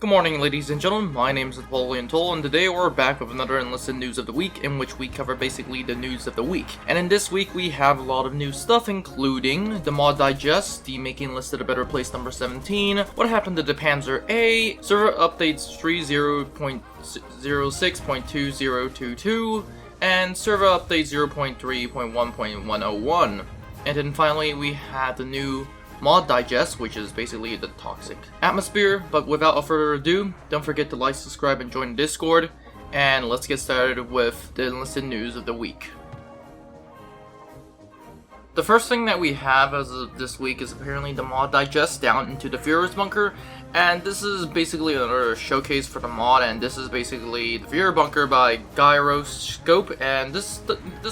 Good morning, ladies and gentlemen. My name is Napoleon, and today we're back with another Enlisted News of the Week, in which we cover basically the news of the week. And in this week, we have a lot of new stuff, including the mod digest, the Making Enlisted a Better Place number 17, what happened to the Panther A, server updates 30.06.2022, and server update 0.3.1.101. And then finally, we had the new mod digest, which is basically the toxic atmosphere. But without further ado, don't forget to like, subscribe, and join the Discord, and let's get started with the Enlisted News of the week. The first thing that we have as of this week is apparently the mod digest down into the Fuhrer's bunker, and this is basically another showcase for the mod, and this is basically the Fuhrer bunker by Gyroscope, and this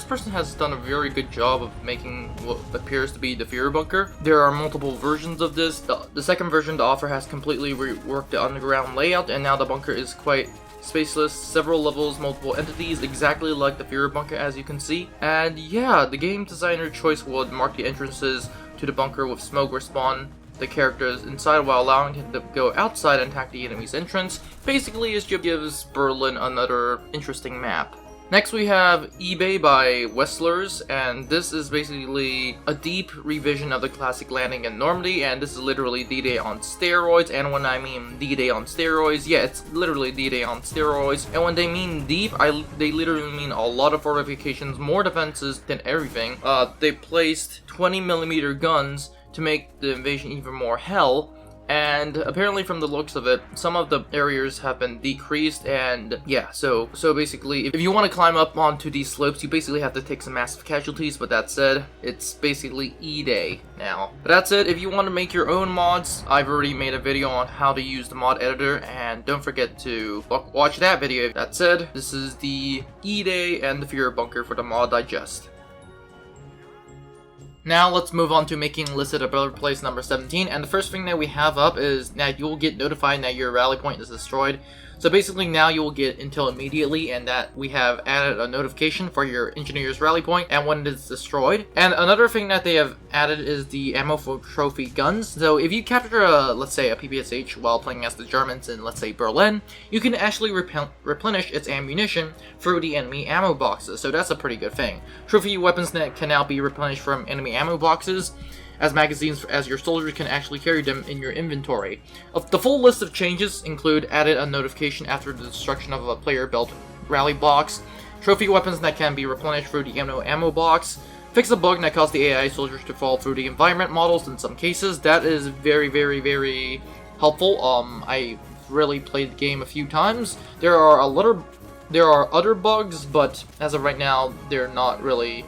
person has done a very good job of making what appears to be the Fuhrer bunker. There are multiple versions of this. The second version, the author has completely reworked the underground layout, and now the bunker is quite spaceless, several levels, multiple entities, exactly like the Fuhrer bunker as you can see. And yeah, the game designer choice would mark the entrances to the bunker with smoke respawn the characters inside while allowing him to go outside and attack the enemy's entrance. Basically, it just gives Berlin another interesting map. Next we have eBay by Westlers, and this is basically a deep revision of the classic landing in Normandy, and this is literally D-Day on steroids. And when I mean D-Day on steroids, yeah, it's literally D-Day on steroids. And when they mean deep, they literally mean a lot of fortifications, more defenses than everything. They placed 20mm guns to make the invasion even more hell. And apparently from the looks of it, some of the areas have been decreased, and yeah, so basically, if you want to climb up onto these slopes, you basically have to take some massive casualties. But that said, it's basically E-Day now. But that's it. If you want to make your own mods, I've already made a video on how to use the mod editor, and don't forget to watch that video. That said, this is the E-Day and the Fuhrer bunker for the mod digest. Now let's move on to Making Enlisted a Better Place number 17, and the first thing that we have up is that you will get notified that your rally point is destroyed. So basically now you will get intel immediately, and that we have added a notification for your engineer's rally point and when it is destroyed. And another thing that they have added is the ammo for trophy guns. So if you capture let's say a PPSH while playing as the Germans in, let's say, Berlin, you can actually replenish its ammunition through the enemy ammo boxes. So that's a pretty good thing. Trophy weapons that can now be replenished from enemy ammo boxes as magazines, as your soldiers can actually carry them in your inventory. The full list of changes include added a notification after the destruction of a player built rally box, trophy weapons that can be replenished through the ammo box, fix a bug that caused the AI soldiers to fall through the environment models in some cases. That is very, very, very helpful. I really played the game a few times. There are other bugs, but as of right now, they're not really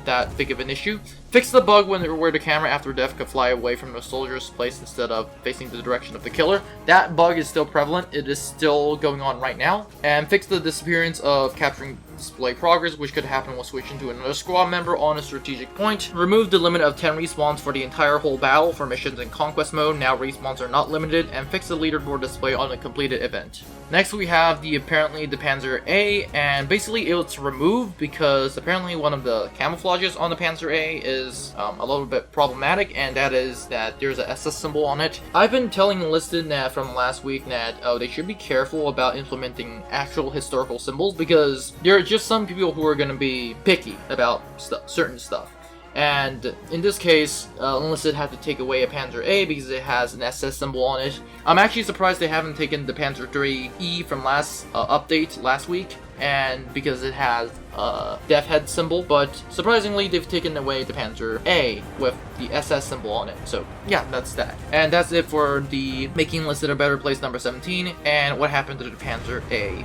that big of an issue. Fix the bug where the camera after death could fly away from the soldier's place instead of facing the direction of the killer. That bug is still prevalent. It is still going on right now. And fix the disappearance of capturing display progress, which could happen while switching to another squad member on a strategic point. Remove the limit of 10 respawns for the entire whole battle for missions in conquest mode. Now respawns are not limited. And fix the leaderboard display on a completed event. Next we have apparently the Panther A, and basically it's removed because apparently one of the camouflages on the Panther A is a little bit problematic, and that is that there's a SS symbol on it. I've been telling Enlisted that from last week that they should be careful about implementing actual historical symbols, because there are just some people who are going to be picky about certain stuff. And in this case, Enlisted had to take away a Panther A because it has an SS symbol on it. I'm actually surprised they haven't taken the Panther 3E from last update last week, and because it has a death head symbol, but surprisingly they've taken away the Panther A with the SS symbol on it. So yeah, that's that. And that's it for the Making Enlisted a Better Place number 17 and what happened to the Panther A.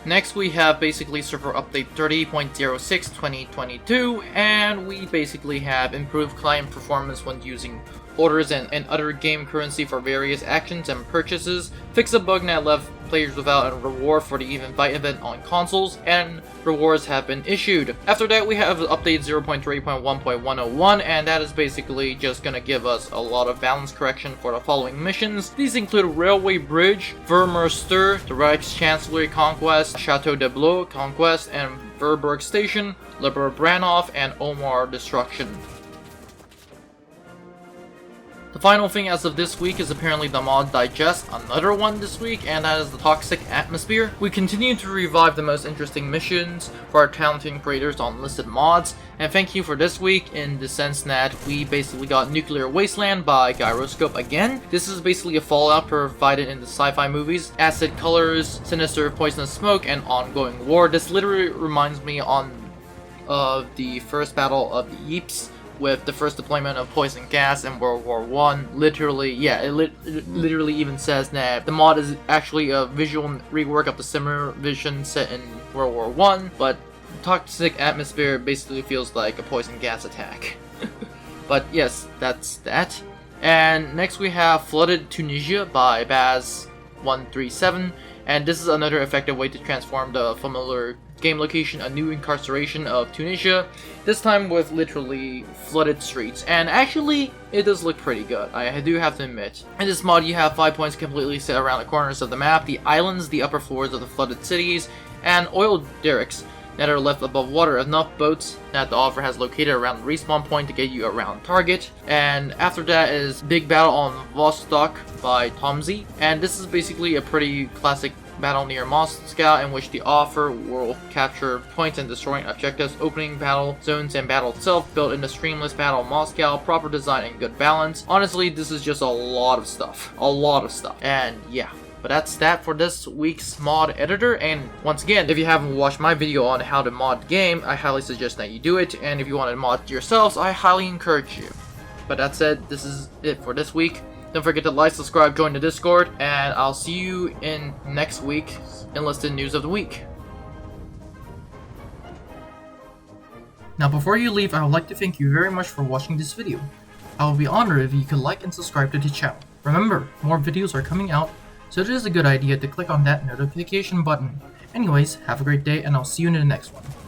Next we have basically server update 30.06/2022, and we basically have improved client performance when using orders and other game currency for various actions and purchases, fix a bug that left players without a reward for the invite event on consoles, and rewards have been issued. After that we have update 0.3.1.101, and that is basically just gonna give us a lot of balance correction for the following missions. These include Railway Bridge, Vermeister, the Reichschancellery Conquest, Chateau de Blois Conquest, and Verburg Station, Liberal Branov, and Omar Destruction. The final thing as of this week is apparently the mod digest, another one this week, and that is the Toxic Atmosphere. We continue to revive the most interesting missions for our talented creators on Enlisted mods, and thank you for this week in the sense that we basically got Nuclear Wasteland by Gyroscope again. This is basically a fallout provided in the sci-fi movies, acid colors, sinister poisonous smoke, and ongoing war. This literally reminds me of the first battle of the Ypres, with the first deployment of poison gas in World War I. Literally, yeah, it literally even says that the mod is actually a visual rework of the similar vision set in World War I, but Toxic Atmosphere basically feels like a poison gas attack. But yes, that's that. And next we have Flooded Tunisia by Baz137, and this is another effective way to transform the familiar game location, a new incarceration of Tunisia, this time with literally flooded streets. And actually, it does look pretty good, I do have to admit. In this mod, you have 5 points completely set around the corners of the map, the islands, the upper floors of the flooded cities, and oil derricks that are left above water, enough boats that the author has located around the respawn point to get you around target. And after that is Big Battle on Vostok by Tomzy, and this is basically a pretty classic battle near Moscow in which the author will capture points and destroying objectives, opening battle zones and battle itself, built in the streamless battle of Moscow, proper design and good balance. Honestly, this is just a lot of stuff, and yeah. But that's that for this week's mod editor, and once again, if you haven't watched my video on how to mod the game, I highly suggest that you do it, and if you want to mod yourselves, I highly encourage you. But that said, this is it for this week. Don't forget to like, subscribe, join the Discord, and I'll see you in next week's Enlisted News of the Week. Now before you leave, I would like to thank you very much for watching this video. I would be honored if you could like and subscribe to the channel. Remember, more videos are coming out, so it is a good idea to click on that notification button. Anyways, have a great day, and I'll see you in the next one.